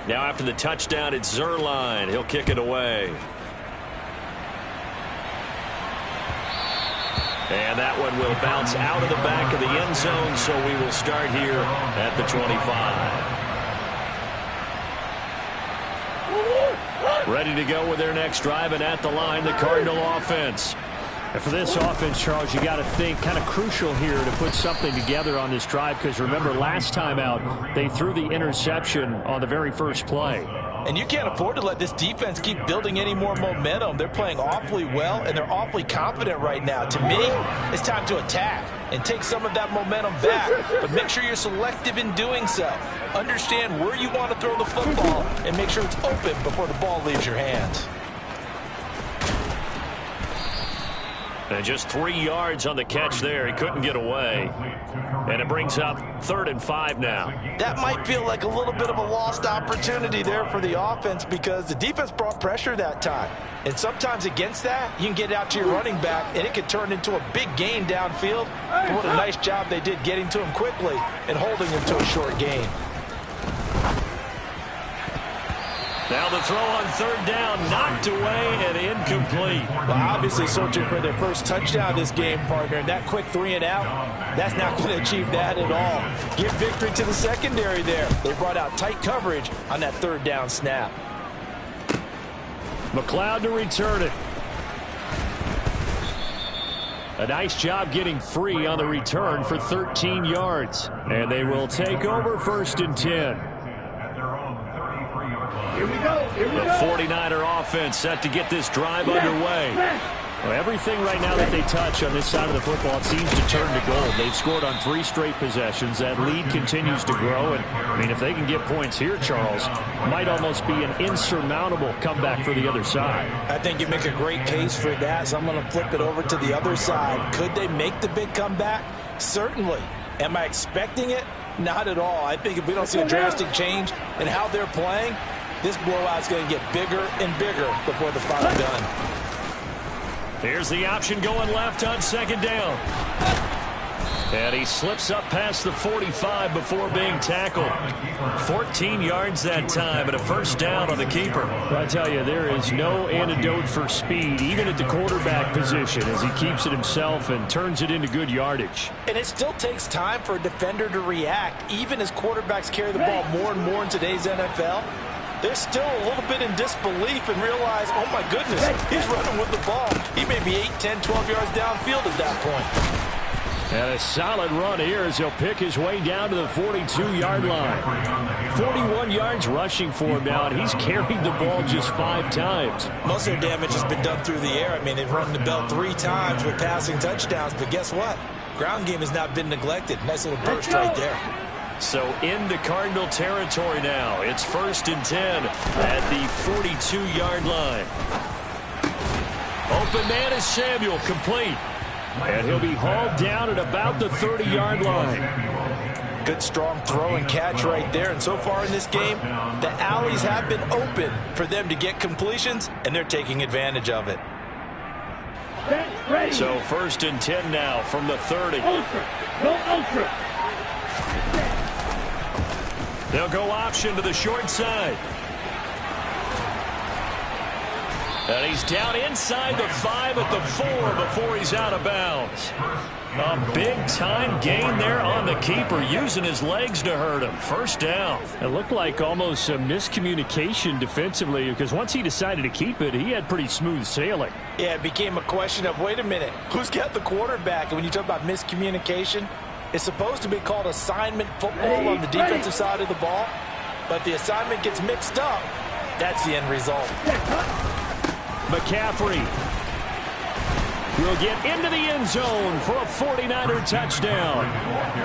Now after the touchdown, it's Zerline. He'll kick it away. And that one will bounce out of the back of the end zone, so we will start here at the 25. Ready to go with their next drive, and at the line, the Cardinal offense. And for this offense, Charles, you got to think kind of crucial here to put something together on this drive, because remember last time out they threw the interception on the very first play. And you can't afford to let this defense keep building any more momentum. They're playing awfully well, and they're awfully confident right now. To me, it's time to attack and take some of that momentum back. But make sure you're selective in doing so. Understand where you want to throw the football and make sure it's open before the ball leaves your hands. And just 3 yards on the catch there. He couldn't get away. And it brings up 3rd and 5 now. That might feel like a little bit of a lost opportunity there for the offense because the defense brought pressure that time. And sometimes against that, you can get out to your running back, and it could turn into a big gain downfield. But what a nice job they did getting to him quickly and holding him to a short gain. Now the throw on 3rd down, knocked away and incomplete. Well, obviously searching for their first touchdown this game, partner. And that quick 3 and out, that's not going to achieve that at all. Give victory to the secondary there. They brought out tight coverage on that 3rd down snap. McLeod to return it. A nice job getting free on the return for 13 yards. And they will take over 1st and 10. Here we go. The 49er offense set to get this drive underway. Well, everything right now that they touch on this side of the football seems to turn to gold. They've scored on 3 straight possessions. That lead continues to grow. And, I mean, if they can get points here, Charles, might almost be an insurmountable comeback for the other side. I think you make a great case for that, so I'm going to flip it over to the other side. Could they make the big comeback? Certainly. Am I expecting it? Not at all. I think if we don't see a drastic change in how they're playing, this blowout's going to get bigger and bigger before the final done. Here's the option going left on 2nd down. And he slips up past the 45 before being tackled. 14 yards that time and a 1st down on the keeper. Well, I tell you, there is no antidote for speed, even at the quarterback position, as he keeps it himself and turns it into good yardage. And it still takes time for a defender to react, even as quarterbacks carry the ball more and more in today's NFL. They're still a little bit in disbelief and realize, oh my goodness, he's running with the ball. He may be 8, 10, 12 yards downfield at that point. And a solid run here as he'll pick his way down to the 42-yard line. 41 yards rushing for him now, and he's carried the ball just 5 times. Most of their damage has been done through the air. I mean, they've run the bell 3 times with passing touchdowns, but guess what? Ground game has not been neglected. Nice little burst right there. So into Cardinal territory now. It's 1st and 10 at the 42-yard line. Open man is Samuel, complete. And he'll be hauled down at about the 30-yard line. Good strong throw and catch right there. And so far in this game, the alleys have been open for them to get completions, and they're taking advantage of it. So 1st and 10 now from the 30. Ultra. Go ultra. They'll go option to the short side. And he's down inside the 5 at the 4 before he's out of bounds. A big-time gain there on the keeper, using his legs to hurt him. 1st down. It looked like almost some miscommunication defensively, because once he decided to keep it, he had pretty smooth sailing. Yeah, it became a question of, wait a minute, who's got the quarterback? And when you talk about miscommunication, it's supposed to be called assignment football on the defensive side of the ball. But the assignment gets mixed up. That's the end result. McCaffrey will get into the end zone for a 49er touchdown.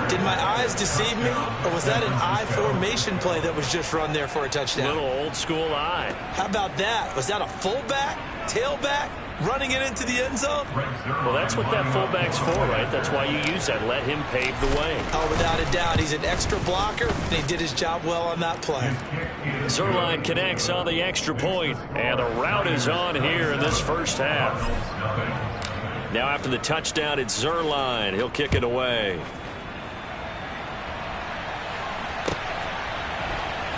Did my eyes deceive me, or was that an I formation play that was just run there for a touchdown? Little old school eye. How about that? Was that a fullback, tailback, running it into the end zone? Well, that's what that fullback's for, right? That's why you use that. Let him pave the way. Oh, without a doubt. He's an extra blocker, and he did his job well on that play. Zerline connects on the extra point, and the route is on here in this 1st half. Now after the touchdown, it's Zerline. He'll kick it away.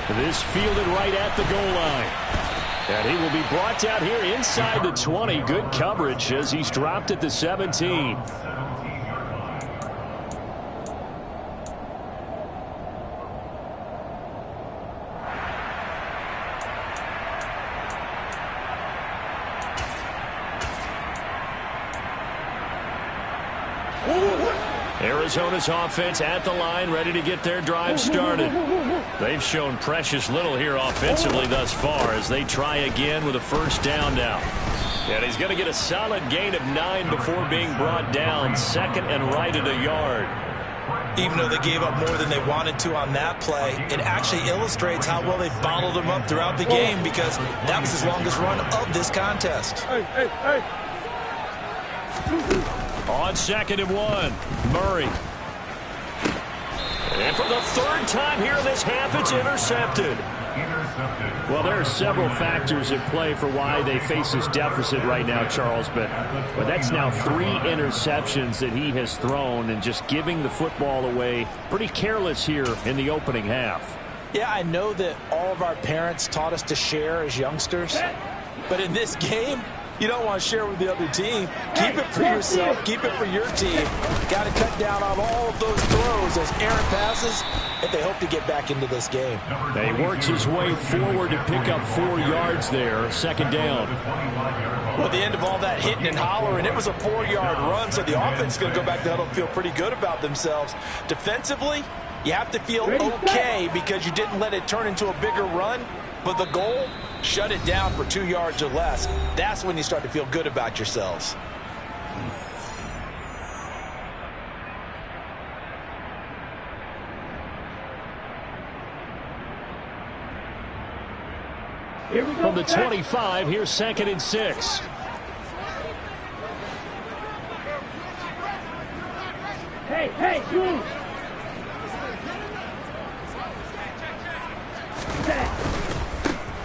This fielded right at the goal line. And he will be brought down here inside the 20. Good coverage as he's dropped at the 17. Arizona's offense at the line, ready to get their drive started. They've shown precious little here offensively thus far as they try again with a first down now. And he's going to get a solid gain of 9 before being brought down. Second and right at a yard. Even though they gave up more than they wanted to on that play, it actually illustrates how well they bottled them up throughout the game, because that was his longest run of this contest. On second and 1, Murray. And for the third time here in this half, it's intercepted. Well, there are several factors at play for why they face this deficit right now, Charles, but that's now 3 interceptions that he has thrown, and just giving the football away pretty careless here in the opening half. Yeah, I know that all of our parents taught us to share as youngsters, but in this game, you don't want to share with the other team. Keep it for yourself. Keep it for your team. Got to cut down on all of those throws, those errant passes, if they hope to get back into this game. And he works his way forward to pick up 4 yards there. Second down. Well, at the end of all that hitting and hollering, it was a 4-yard run, so the offense is going to go back to huddle and feel pretty good about themselves. Defensively, you have to feel okay because you didn't let it turn into a bigger run. But the goal, shut it down for 2 yards or less. That's when you start to feel good about yourselves. From the 25, here's second and 6. Hey, you!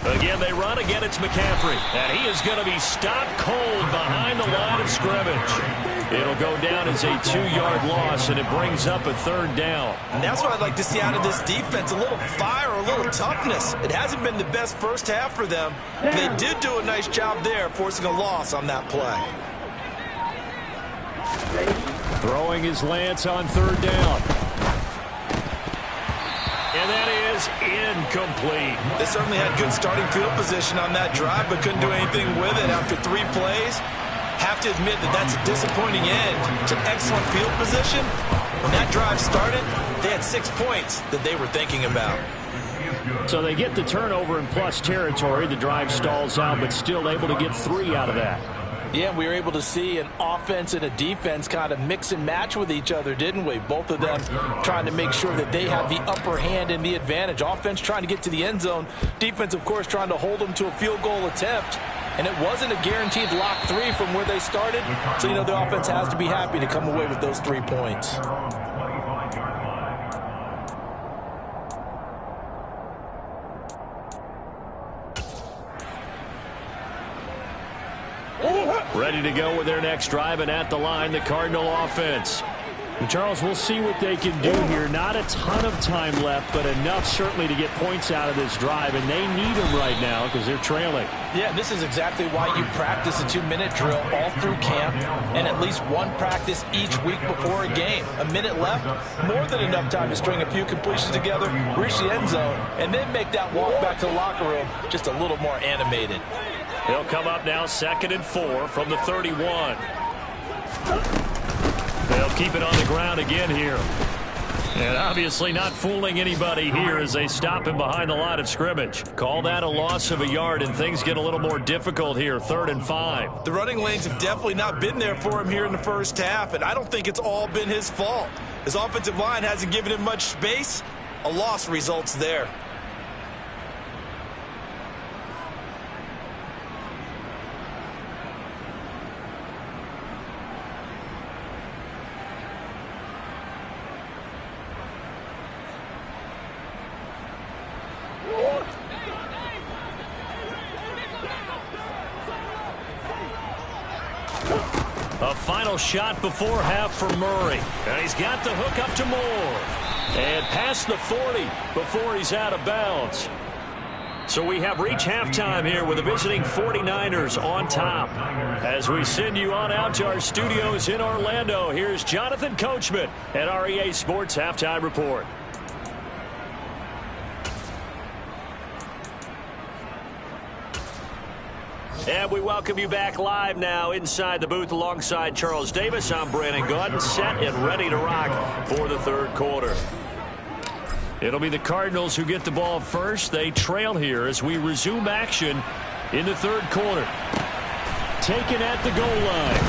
Again, they run. Again, it's McCaffrey. And he is going to be stopped cold behind the line of scrimmage. It'll go down as a 2-yard loss, and it brings up a third down. And that's what I'd like to see out of this defense, a little fire, a little toughness. It hasn't been the best first half for them. They did do a nice job there, forcing a loss on that play. Throwing his Lance on third down. And that is incomplete. They certainly had good starting field position on that drive, but couldn't do anything with it after 3 plays. Have to admit that that's a disappointing end to excellent field position. When that drive started, they had 6 points that they were thinking about. So they get the turnover in plus territory. The drive stalls out, but still able to get 3 out of that. Yeah, we were able to see an offense and a defense kind of mix and match with each other, didn't we? Both of them trying to make sure that they have the upper hand and the advantage. Offense trying to get to the end zone. Defense, of course, trying to hold them to a field goal attempt. And it wasn't a guaranteed lock 3 from where they started. So, you know, the offense has to be happy to come away with those 3 points. Ready to go with their next drive, and at the line, the Cardinal offense. And Charles, we'll see what they can do here. Not a ton of time left, but enough certainly to get points out of this drive, and they need them right now because they're trailing. Yeah, this is exactly why you practice a 2-minute drill all through camp and at least 1 practice each week before a game. A minute left, more than enough time to string a few completions together, reach the end zone, and then make that walk back to the locker room just a little more animated. He'll come up now, second and 4 from the 31. They'll keep it on the ground again here. And obviously not fooling anybody here as they stop him behind the line of scrimmage. Call that a loss of a yard, and things get a little more difficult here, 3rd and 5. The running lanes have definitely not been there for him here in the first half, and I don't think it's all been his fault. His offensive line hasn't given him much space. A loss results there. A final shot before half for Murray. And he's got the hook up to Moore. And past the 40 before he's out of bounds. So we have reached halftime here with the visiting 49ers on top. As we send you on out to our studios in Orlando, here's Jonathan Coachman at our EA Sports Halftime Report. And we welcome you back live now inside the booth alongside Charles Davis. I'm Brandon Gordon, set and ready to rock for the third quarter. It'll be the Cardinals who get the ball first. They trail here as we resume action in the third quarter. Taken at the goal line.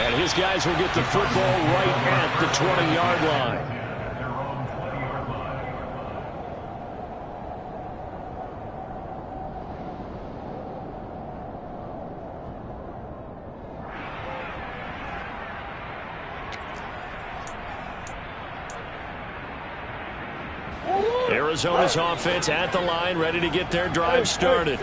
And his guys will get the football right at the 20-yard line. Arizona's offense at the line, ready to get their drive started.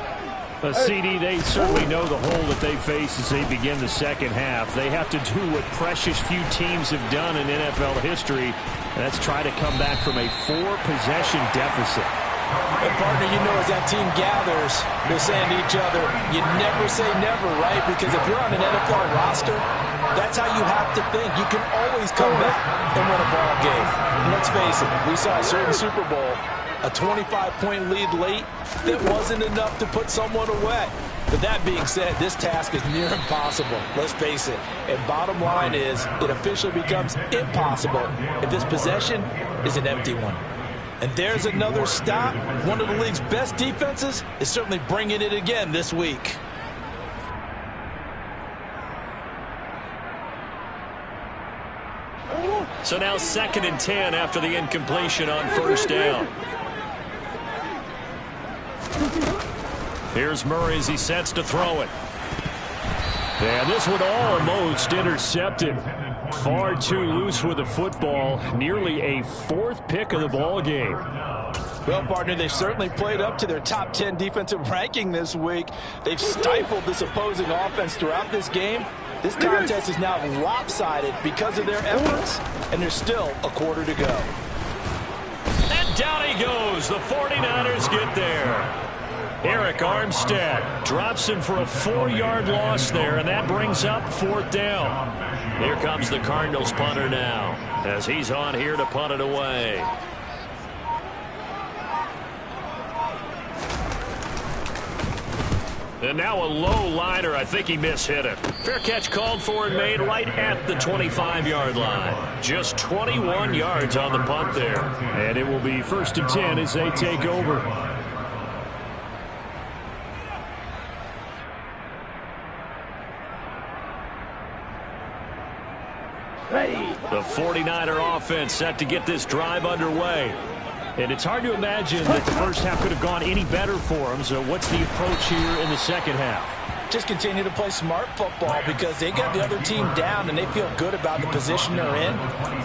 CD, they certainly know the hole that they face as they begin the second half. They have to do what precious few teams have done in NFL history, and that's try to come back from a 4-possession deficit. And partner, you know, as that team gathers, they're saying to each other, you never say never, right? Because if you're on an NFL roster, that's how you have to think. You can always come back and win a ball game. And let's face it, we saw a certain Super Bowl, a 25-point lead late that wasn't enough to put someone away. But that being said, this task is near impossible. Let's face it. And bottom line is, it officially becomes impossible if this possession is an empty one. And there's another stop. One of the league's best defenses is certainly bringing it again this week. So now 2nd and 10 after the incompletion on first down. Here's Murray as he sets to throw it. And this one almost intercepted. Far too loose with the football. Nearly a 4th pick of the ball game. Well, partner, they've certainly played up to their top 10 defensive ranking this week. They've stifled this opposing offense throughout this game. This contest is now lopsided because of their efforts, and there's still a quarter to go. And down he goes. The 49ers get there. Eric Armstead drops him for a 4-yard loss there, and that brings up 4th down. Here comes the Cardinals punter now, as he's on here to punt it away. And now a low liner. I think he mishit it. Fair catch called for and made right at the 25-yard line. Just 21 yards on the punt there. And it will be 1st and 10 as they take over. The 49er offense set to get this drive underway. And it's hard to imagine that the first half could have gone any better for them. So what's the approach here in the second half? Just continue to play smart football because they got the other team down and they feel good about the position they're in.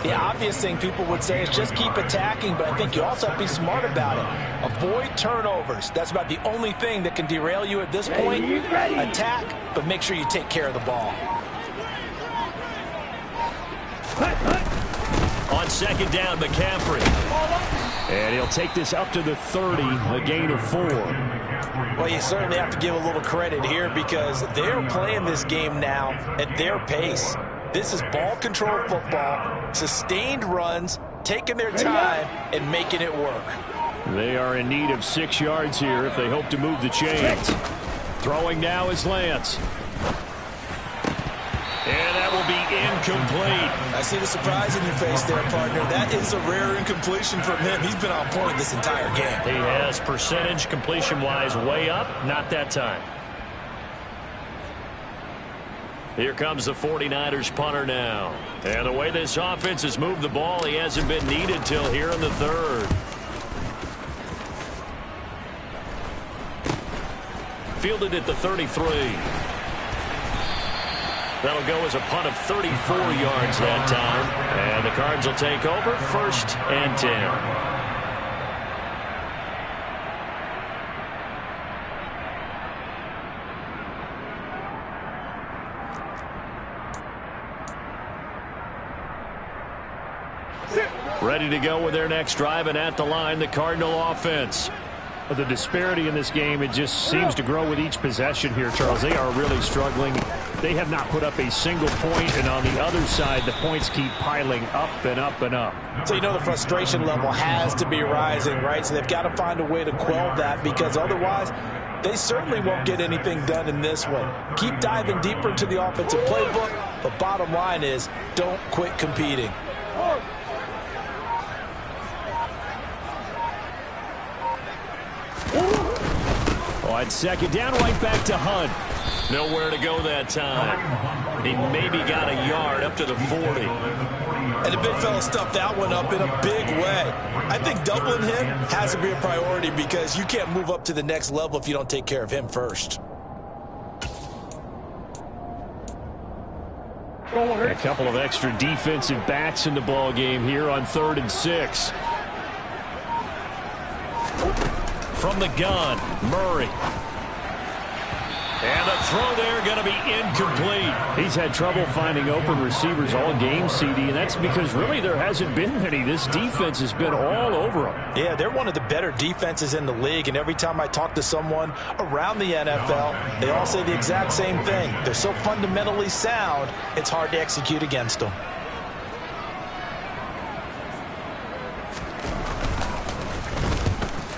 The obvious thing people would say is just keep attacking, but I think you also have to be smart about it. Avoid turnovers. That's about the only thing that can derail you at this point. Attack, but make sure you take care of the ball. On 2nd down, McCaffrey. And he'll take this up to the 30, a gain of 4. Well, you certainly have to give a little credit here because they're playing this game now at their pace. This is ball control football, sustained runs, taking their time and making it work. They are in need of 6 yards here if they hope to move the chains. Throwing now is Lance. And that will be incomplete. I see the surprise in your face there, partner. That is a rare incompletion from him. He's been on point this entire game. He has percentage completion-wise way up. Not that time. Here comes the 49ers punter now. And the way this offense has moved the ball, he hasn't been needed till here in the third. Fielded at the 33. That'll go as a punt of 34 yards that time. And the Cards will take over 1st and 10. ready to go with their next drive, and at the line, the Cardinal offense. The disparity in this game, it just seems to grow with each possession here, Charles. They are really struggling. They have not put up a single point, and on the other side, the points keep piling up and up and up. So you know the frustration level has to be rising, right? So they've got to find a way to quell that, because otherwise they certainly won't get anything done in this one. Keep diving deeper into the offensive playbook, but bottom line is don't quit competing. On second down, right back to Hunt. Nowhere to go that time. He maybe got a yard up to the 40. And the big fella stuffed that one up in a big way. I think doubling him has to be a priority, because you can't move up to the next level if you don't take care of him first. A couple of extra defensive backs in the ball game here on 3rd and 6. From the gun, Murray. And the throw there going to be incomplete. He's had trouble finding open receivers all game, CD, and that's because really there hasn't been many. This defense has been all over them. Yeah, they're one of the better defenses in the league, and every time I talk to someone around the NFL, they all say the exact same thing. They're so fundamentally sound, it's hard to execute against them.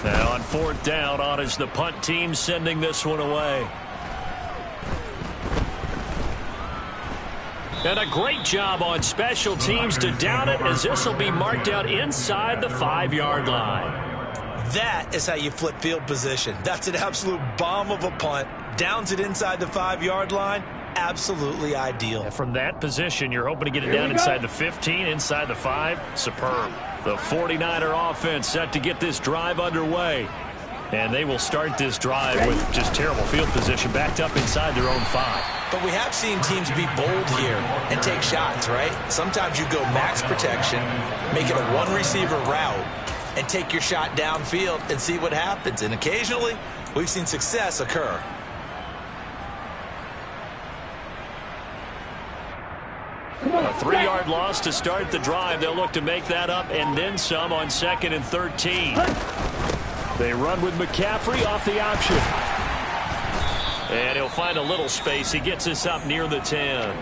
Now on 4th down, on is the punt team sending this one away. And a great job on special teams to down it, as this will be marked out inside the 5-yard line. That is how you flip field position. That's an absolute bomb of a punt. Downs it inside the 5-yard line. Absolutely ideal. And from that position, you're hoping to get it down inside the 15, inside the 5. Superb. The 49er offense set to get this drive underway. And they will start this drive with just terrible field position, backed up inside their own 5. But we have seen teams be bold here and take shots, right? Sometimes you go max protection, make it a one-receiver route, and take your shot downfield and see what happens. And occasionally, we've seen success occur. A 3-yard loss to start the drive. They'll look to make that up and then some on 2nd and 13. They run with McCaffrey off the option. And he'll find a little space. He gets us up near the 10.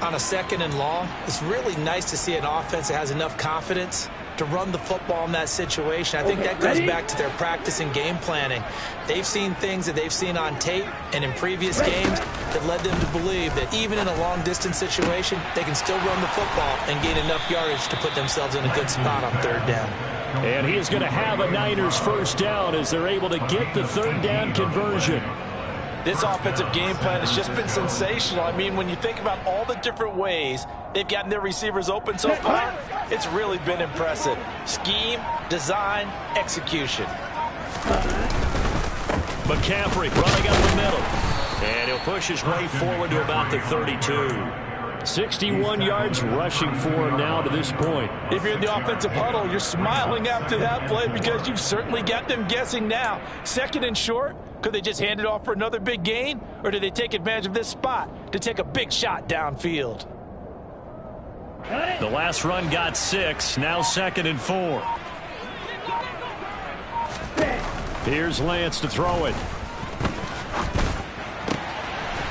On a 2nd and long, it's really nice to see an offense that has enough confidence to run the football in that situation. I think that goes back to their practice and game planning. They've seen things that they've seen on tape and in previous games that led them to believe that even in a long-distance situation, they can still run the football and gain enough yardage to put themselves in a good spot on 3rd down. And he is going to have a Niners 1st down as they're able to get the 3rd down conversion. This offensive game plan has just been sensational. I mean, when you think about all the different ways they've gotten their receivers open so far, it's really been impressive. Scheme, design, execution. McCaffrey running up the middle. And he'll push his way forward to about the 32. 61 yards rushing for him now to this point. If you're in the offensive huddle, you're smiling after that play because you've certainly got them guessing now. 2nd and short, could they just hand it off for another big gain? Or do they take advantage of this spot to take a big shot downfield? The last run got 6, now 2nd and 4. Here's Lance to throw it.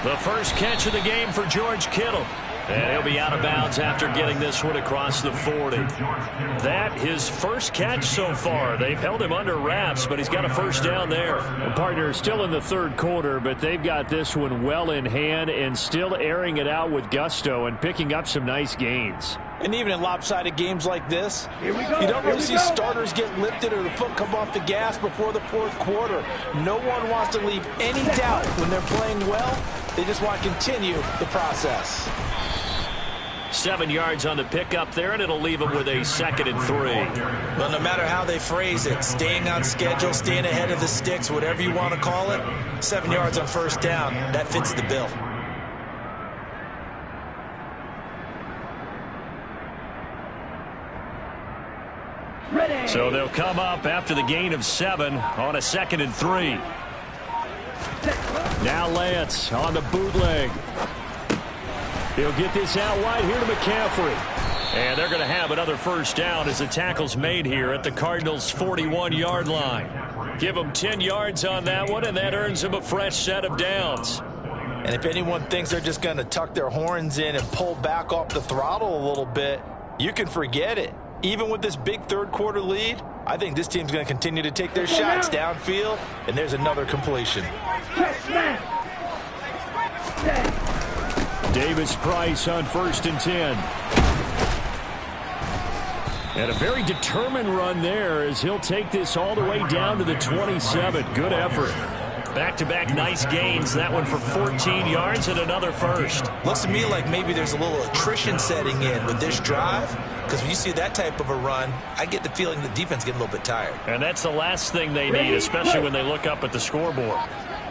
The first catch of the game for George Kittle. And he'll be out of bounds after getting this one across the 40. That his first catch so far. They've held him under wraps, but he's got a 1st down there. The partner is still in the 3rd quarter, but they've got this one well in hand and still airing it out with gusto and picking up some nice gains. And even in lopsided games like this, you don't really see starters get lifted or the foot come off the gas before the 4th quarter. No one wants to leave any doubt when they're playing well. They just want to continue the process. 7 yards on the pickup there, and it'll leave them with a 2nd and 3. Well, no matter how they phrase it, staying on schedule, staying ahead of the sticks, whatever you want to call it, 7 yards on 1st down, that fits the bill. So they'll come up after the gain of 7 on a 2nd and 3. Now Lance on the bootleg. He'll get this out wide here to McCaffrey. And they're going to have another first down as the tackle's made here at the Cardinals' 41-yard line. Give them 10 yards on that one, and that earns them a fresh set of downs. And if anyone thinks they're just going to tuck their horns in and pull back off the throttle a little bit, you can forget it. Even with this big third-quarter lead, I think this team's going to continue to take their shots downfield, and there's another completion. Davis Price on 1st and 10. And a very determined run there as he'll take this all the way down to the 27. Good effort. Back-to-back nice gains. That one for 14 yards and another first. Looks to me like maybe there's a little attrition setting in with this drive, because when you see that type of a run, I get the feeling the defense getting a little bit tired. And that's the last thing they need, especially when they look up at the scoreboard.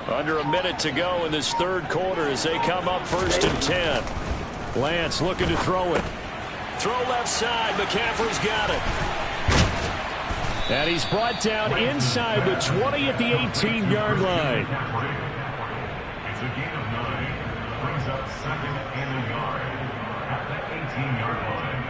Under a minute to go in this third quarter as they come up 1st and 10. Lance looking to throw it. Throw left side. McCaffrey's got it. And he's brought down inside the 20 at the 18-yard line. It's a gain of 9. Brings up 2nd and a yard at the 18-yard line.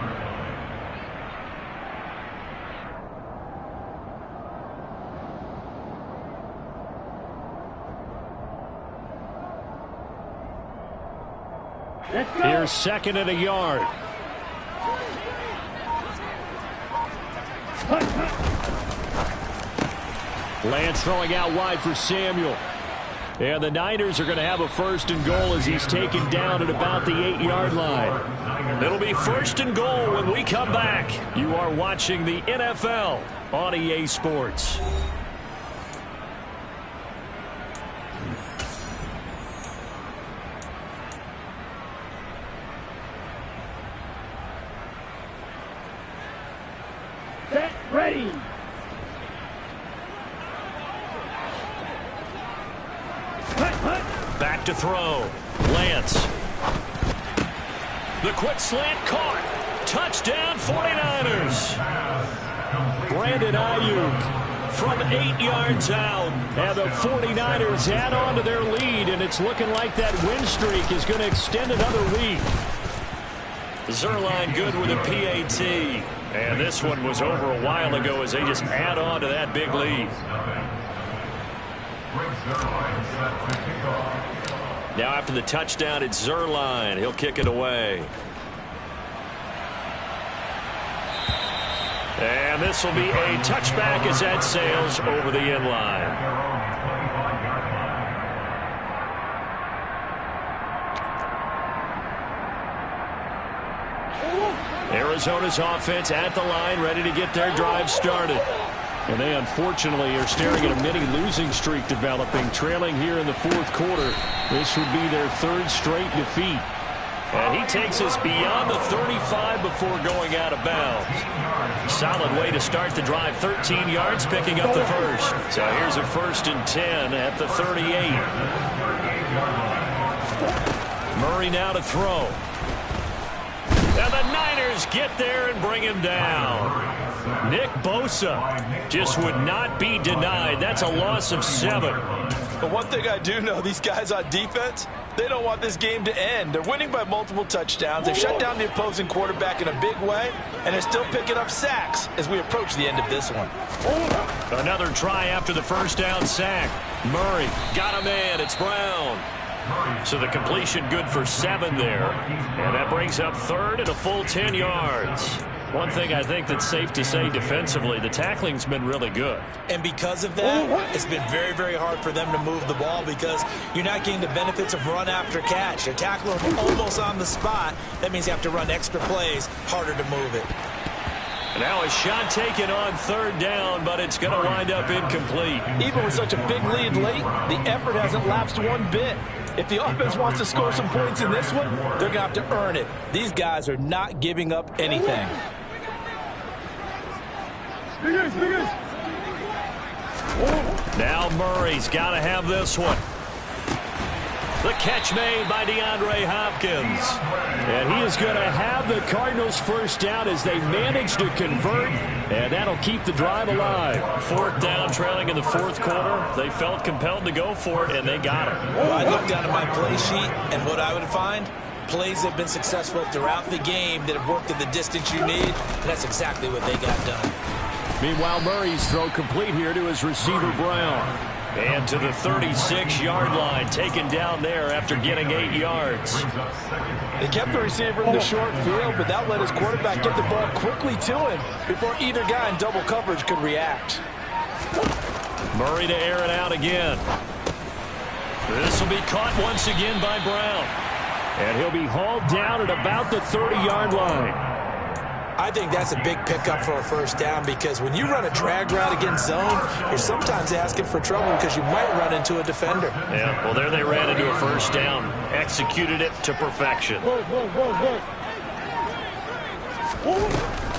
Here's 2nd and a yard. Lance throwing out wide for Samuel. And the Niners are going to have a 1st and goal as he's taken down at about the 8-yard line. It'll be 1st and goal when we come back. You are watching the NFL on EA Sports. Set, ready. Back to throw. Lance. The quick slant caught. Touchdown 49ers. Brandon Ayuk from 8 yards out. And the 49ers add on to their lead, and it's looking like that win streak is going to extend another week. Zerline good with a PAT. And this one was over a while ago as they just add on to that big lead. Now after the touchdown, it's Zerline. He'll kick it away. And this will be a touchback as that sails over the end line. Arizona's offense at the line, ready to get their drive started. And they unfortunately are staring at a mini losing streak developing, trailing here in the 4th quarter. This would be their 3rd straight defeat. And he takes us beyond the 35 before going out of bounds. Solid way to start the drive. 13 yards, picking up the first. So here's a 1st and 10 at the 38. Murray now to throw. And the Niners get there and bring him down. Nick Bosa just would not be denied. That's a loss of 7. But one thing I do know, these guys on defense, they don't want this game to end. They're winning by multiple touchdowns. They've shut down the opposing quarterback in a big way, and they're still picking up sacks as we approach the end of this one. Another try after the first down sack. Murray got a man. It's Brown. So the completion good for 7 there. And that brings up 3rd and a full 10 yards. One thing I think that's safe to say defensively, the tackling's been really good. And because of that, it's been very, very hard for them to move the ball because you're not getting the benefits of run after catch. They're tackling almost on the spot. That means you have to run extra plays, harder to move it. Now a shot taken on 3rd down, but it's going to wind up incomplete. Even with such a big lead late, the effort hasn't lapsed one bit. If the offense wants to score some points in this one, they're going to have to earn it. These guys are not giving up anything. Now Murray's got to have this one. The catch made by DeAndre Hopkins. And he is going to have the Cardinals first down as they manage to convert, and that'll keep the drive alive. 4th down, trailing in the 4th quarter. They felt compelled to go for it, and they got it. Well, I look down at my play sheet, and what I would find, plays have been successful throughout the game that have worked in the distance you need, and that's exactly what they got done. Meanwhile, Murray's throw complete here to his receiver, Brown. And to the 36-yard line, taken down there after getting 8 yards. They kept the receiver in the short field, but that let his quarterback get the ball quickly to him before either guy in double coverage could react. Murray to air it out again. This will be caught once again by Brown. And he'll be hauled down at about the 30-yard line. I think that's a big pickup for a first down because when you run a drag route against zone, you're sometimes asking for trouble because you might run into a defender. Yeah, well, there they ran into a first down. Executed it to perfection.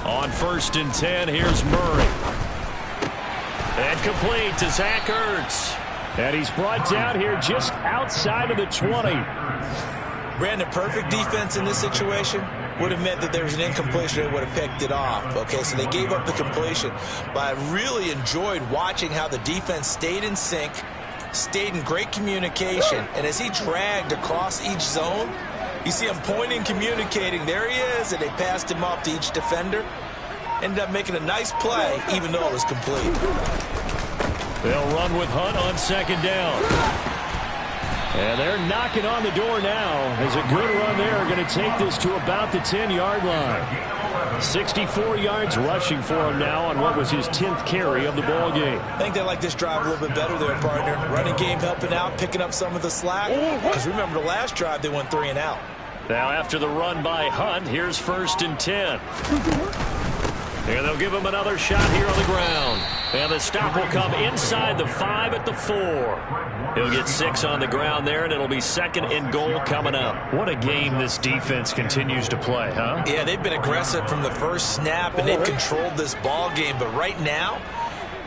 On 1st and 10, here's Murray. And complete to Zach Ertz. And he's brought down here just outside of the 20. Brandon, perfect defense in this situation would have meant that there was an incompletion and would have picked it off. Okay, so they gave up the completion. But I really enjoyed watching how the defense stayed in sync, stayed in great communication. And as he dragged across each zone, you see him pointing, communicating. There he is, and they passed him off to each defender. Ended up making a nice play, even though it was complete. They'll run with Hunt on 2nd down. And they're knocking on the door now as a good run there. Going to take this to about the 10-yard line. 64 yards rushing for him now on what was his 10th carry of the ball game. I think they like this drive a little bit better there, partner. Running game helping out, picking up some of the slack. Because remember the last drive, they went 3 and out. Now after the run by Hunt, here's 1st and 10. And they'll give him another shot here on the ground. And the stop will come inside the 5 at the 4. He'll get 6 on the ground there, and it'll be 2nd and goal coming up. What a game this defense continues to play, huh? Yeah, they've been aggressive from the first snap, and they've controlled this ball game. But right now,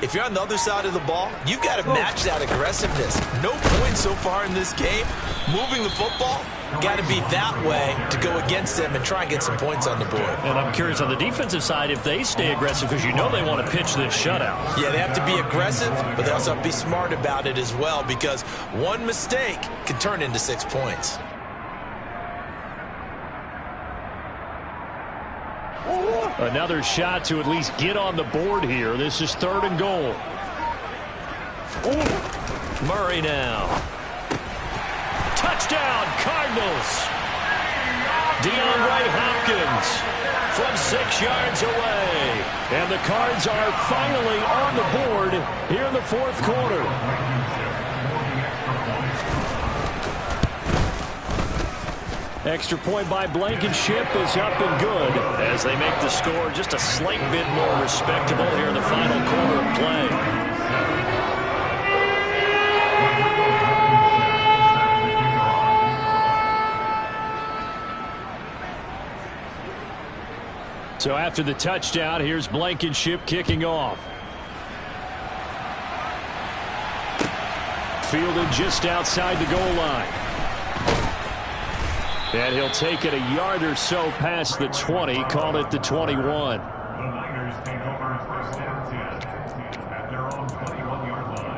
if you're on the other side of the ball, you've got to match that aggressiveness. No points so far in this game. Moving the football, got to be that way to go against them and try and get some points on the board. And I'm curious on the defensive side if they stay aggressive because you know they want to pitch this shutout. Yeah, they have to be aggressive, but they also have to be smart about it as well because one mistake can turn into 6 points. Another shot to at least get on the board here. This is 3rd and goal. Murray now. Touchdown, Cardinals. DeAndre Hopkins from 6 yards away. And the Cards are finally on the board here in the 4th quarter. Extra point by Blankenship is up and good as they make the score just a slight bit more respectable here in the final quarter of play. So after the touchdown, here's Blankenship kicking off. Fielded just outside the goal line. And he'll take it a yard or so past the 20, call it the 21. The Niners take over 1st and 10 at their own 21-yard line.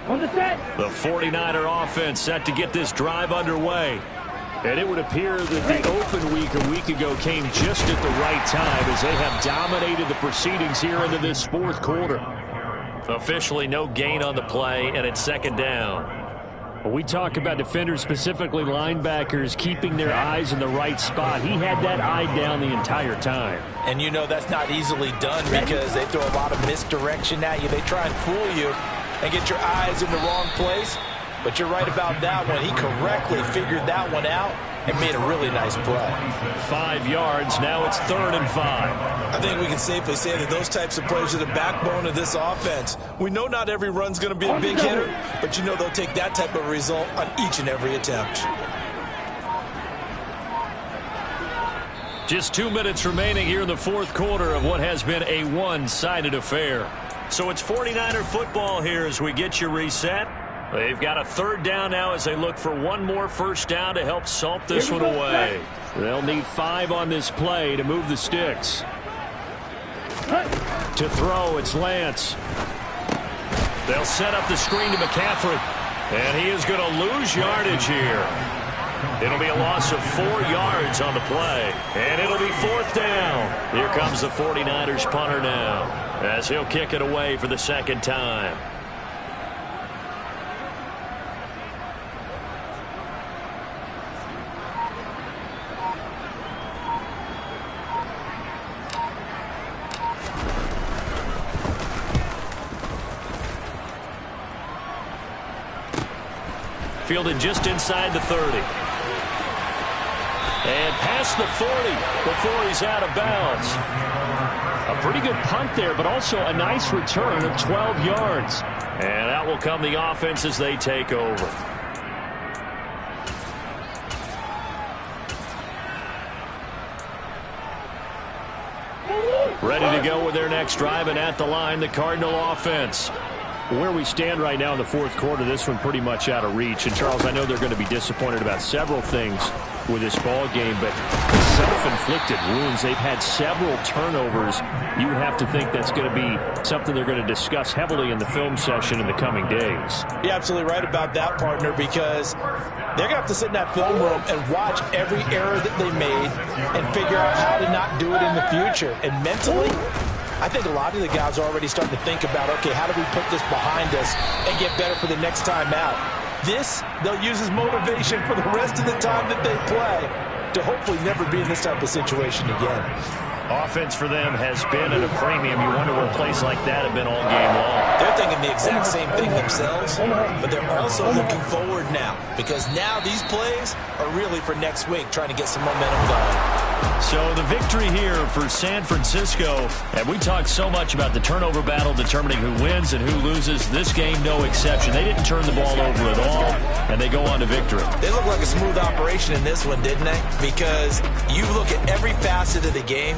On the set. The 49er offense set to get this drive underway. And it would appear that the open week a week ago came just at the right time as they have dominated the proceedings here into this 4th quarter. Officially no gain on the play, and it's 2nd down. When we talk about defenders, specifically linebackers, keeping their eyes in the right spot, he had that eye down the entire time. And you know that's not easily done because they throw a lot of misdirection at you. They try and fool you and get your eyes in the wrong place. But you're right about that one. He correctly figured that one out and made a really nice play. 5 yards. Now it's 3rd and 5. I think we can safely say that those types of plays are the backbone of this offense. We know not every run's going to be a big hitter, but you know they'll take that type of result on each and every attempt. Just 2 minutes remaining here in the 4th quarter of what has been a one-sided affair. So it's 49er football here as we get you reset. They've got a third down now as they look for one more first down to help salt this one away. They'll need 5 on this play to move the sticks. To throw, it's Lance. They'll set up the screen to McCaffrey. And he is going to lose yardage here. It'll be a loss of 4 yards on the play. And it'll be fourth down. Here comes the 49ers punter now, as he'll kick it away for the second time. Fielded just inside the 30. And past the 40 before he's out of bounds. A pretty good punt there, but also a nice return of 12 yards. And out will come the offense as they take over. Ready to go with their next drive, and at the line, the Cardinal offense. Where we stand right now in the fourth quarter, this one pretty much out of reach. And, Charles, I know they're going to be disappointed about several things with this ball game, but self-inflicted wounds. They've had several turnovers. You would have to think that's going to be something they're going to discuss heavily in the film session in the coming days. You're absolutely right about that, partner, because they're going to have to sit in that film room and watch every error that they made and figure out how to not do it in the future. And mentally, I think a lot of the guys are already starting to think about, okay, how do we put this behind us and get better for the next time out? This, they'll use as motivation for the rest of the time that they play to hopefully never be in this type of situation again. Offense for them has been at a premium. You wonder where plays like that have been all game long. They're thinking the exact same thing themselves, but they're also looking forward now, because now these plays are really for next week, trying to get some momentum going. So the victory here for San Francisco, and we talked so much about the turnover battle determining who wins and who loses. This game, no exception. They didn't turn the ball over at all, and they go on to victory. They look like a smooth operation in this one, didn't they? Because you look at every facet of the game,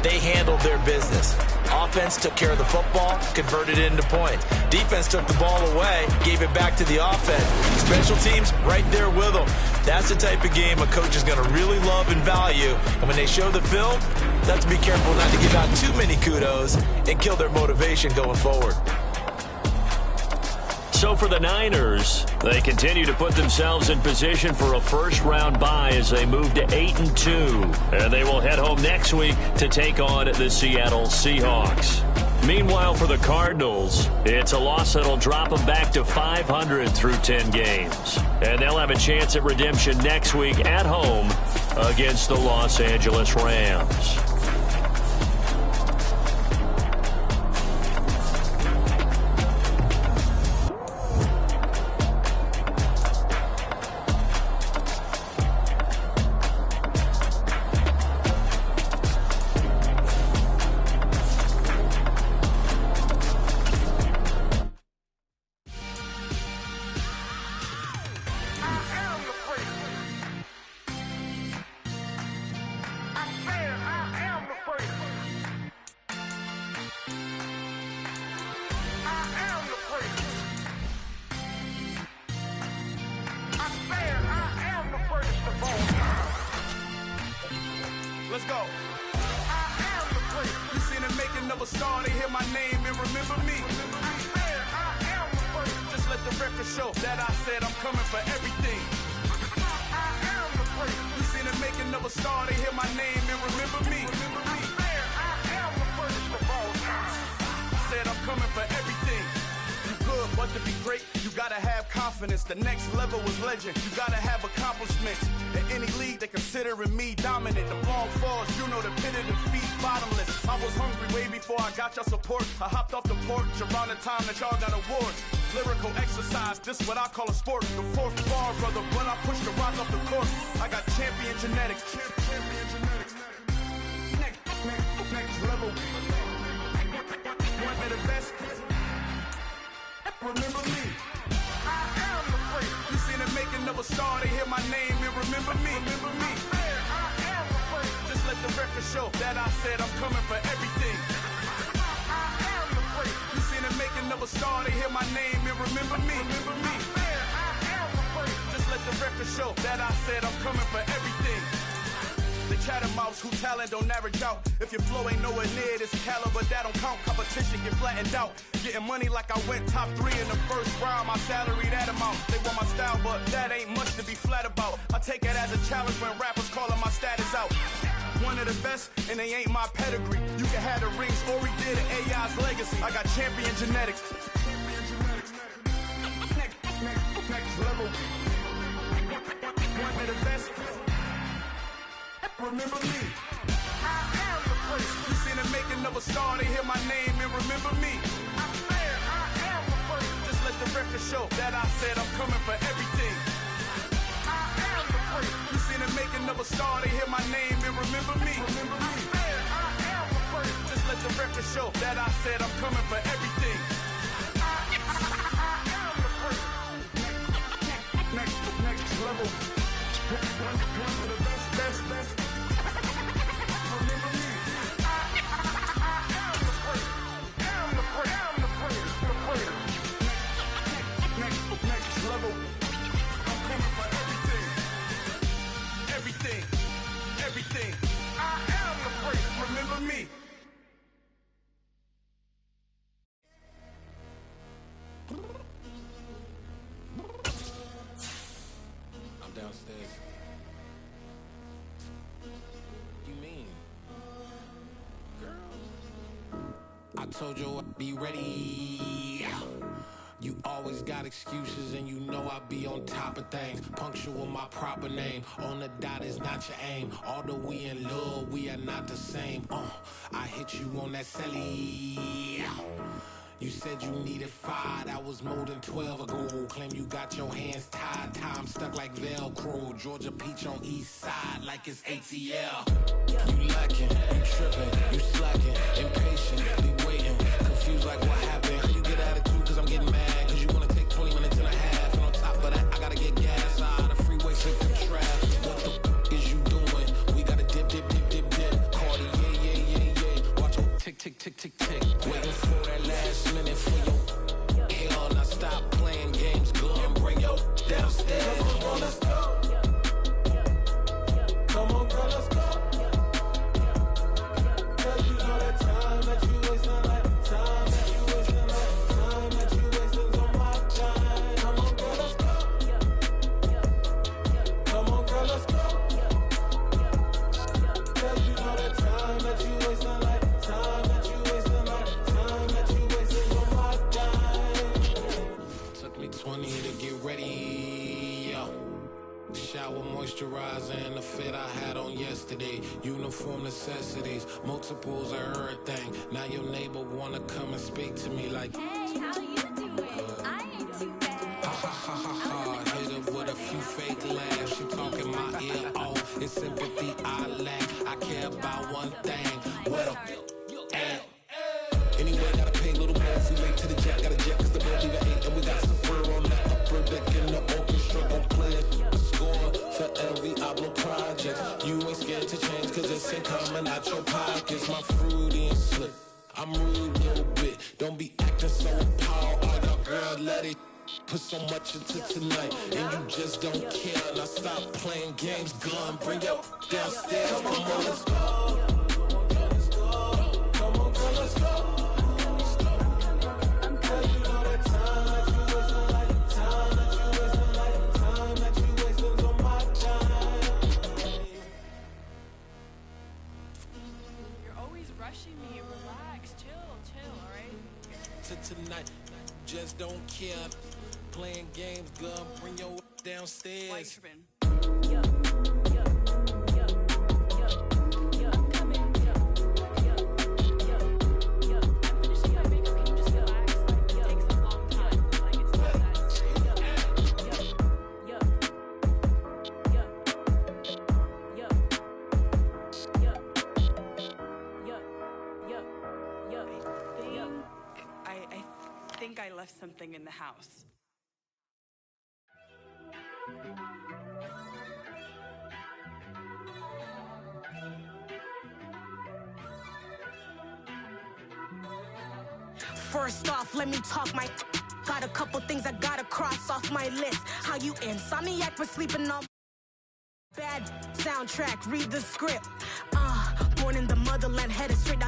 they handled their business. Offense took care of the football, converted it into points. Defense took the ball away, gave it back to the offense. Special teams right there with them. That's the type of game a coach is going to really love and value. And when they show the film, they have to be careful not to give out too many kudos and kill their motivation going forward. So for the Niners, they continue to put themselves in position for a first-round bye as they move to 8-2. And they will head home next week to take on the Seattle Seahawks. Meanwhile, for the Cardinals, it's a loss that'll drop them back to 500 through 10 games. And they'll have a chance at redemption next week at home against the Los Angeles Rams. Let's go. I am the great. You seen the making of a star, they hear my name and remember me. I am the great. Just let the record show that I said I'm coming for everything. I am the great. You seen the making of a star, they hear my name and remember me. I am the greatest of all time. Said I'm coming for everything. You good, but to be great, you gotta have confidence. The next level was legend. You gotta have accomplishments. In any league, they considering me dominant. The long falls, you know the pit of defeat, bottomless. I was hungry way before I got your support. I hopped off the porch around the time that y'all got awards. Lyrical exercise, this what I call a sport. The fourth bar, brother, when I push the rock off the court. I got champion genetics. Champion genetics. Next level. One of the best. Remember me. I am the great. You seen the making of a star, they hear my name and remember me. Remember me. I am the great. Just let the record show that I said I'm coming for everything. I am the great. You see that I said I'm coming for everything. The catamouse who talent don't average out. If your flow ain't nowhere near this caliber, that don't count. Competition get flattened out. Getting money like I went top 3 in the first round. My salary that amount. They want my style, but that ain't much to be flat about. I take it as a challenge when rappers calling my status out. One of the best, and they ain't my pedigree. You can have the rings, or we did it, AI's legacy. I got champion genetics. Next level. One of the best. Remember me. I am the place. You seen the making of a star, they hear my name and remember me. I'm there, I am the place. Just let the record show that I said I'm coming for everything. I am the place. You seen the making of a star, they hear my name and remember me. I'm there, I am the place. Just let the record show that I said I'm coming for everything. I am the place. Next level. One of the best. Remember me. I am the place. Am the place. Next level. I'm coming for everything. I am the place. Remember me. I'm downstairs. You mean? Girl, I told you I'd be ready. You always got excuses and you know I be on top of things. Punctual my proper name. On the dot is not your aim. Although we in love, we are not the same. I hit you on that celly. You said you needed 5, that was more than 12 ago. Claim you got your hands tied, time stuck like Velcro. Georgia Peach on east side like it's ATL. You lacking, you tripping, you slacking, impatient, be waiting, confused like what happened. How you get attitude cause I'm getting mad, cause you wanna take 20 minutes and a half. And on top of that, I gotta get gas out of the freeway, sick the traffic. What the is you doing? We gotta dip. Cardi, yeah. Watch your tick. Waiting for that last minute for your hell. Now stop playing games, go and bring your downstairs. Come on, let's go. Come on, girl, let's go. Cause you know that time that you wasting, like time that you wasting, like time that you wasting on my time. Come on, girl, let's go. Come on, girl, let's go. Cause you know that time that you wasting, like time that you wasting, like time that you wasting on my time. Took me 20 to get ready, yo. Shower, moisturizer, and the fit I had on yesterday. Uniform necessities, multiples of everything. Now your neighbor wanna come and speak to me like, hey, how you doing? I ain't too bad. ha. Hit her with a few fake laughs. She talking my ear off. It's sympathy I lack. I care about one thing. Well, and anyway, gotta pay a little more if we late to the jet. Got a jet cause the boat leave at 8. And we got some fur on that upper deck in the orchestra. Gon' play a score for every Oblo project. You ain't scared to change cause it's ain't coming out your pockets. My fruity and slick. I'm rude a little bit. Don't be acting so appalled. All y'all girl, let it put so much into tonight. And you just don't care. Now stop playing games. Gun, bring your downstairs. Come on, let's go. Come on, girl, let's go. Cause you know that time that you wasting, like time that you wasting, like time that you wasting on my time. You're always rushing me. Relax, chill, alright? To tonight, just don't care. Playing games, gun, bring your downstairs. Why you tripping? I think I left something in the house. First off, let me talk my. Got a couple things I gotta cross off my list. How you insomniac for sleeping on. soundtrack, read the script. Born in the motherland, headed straight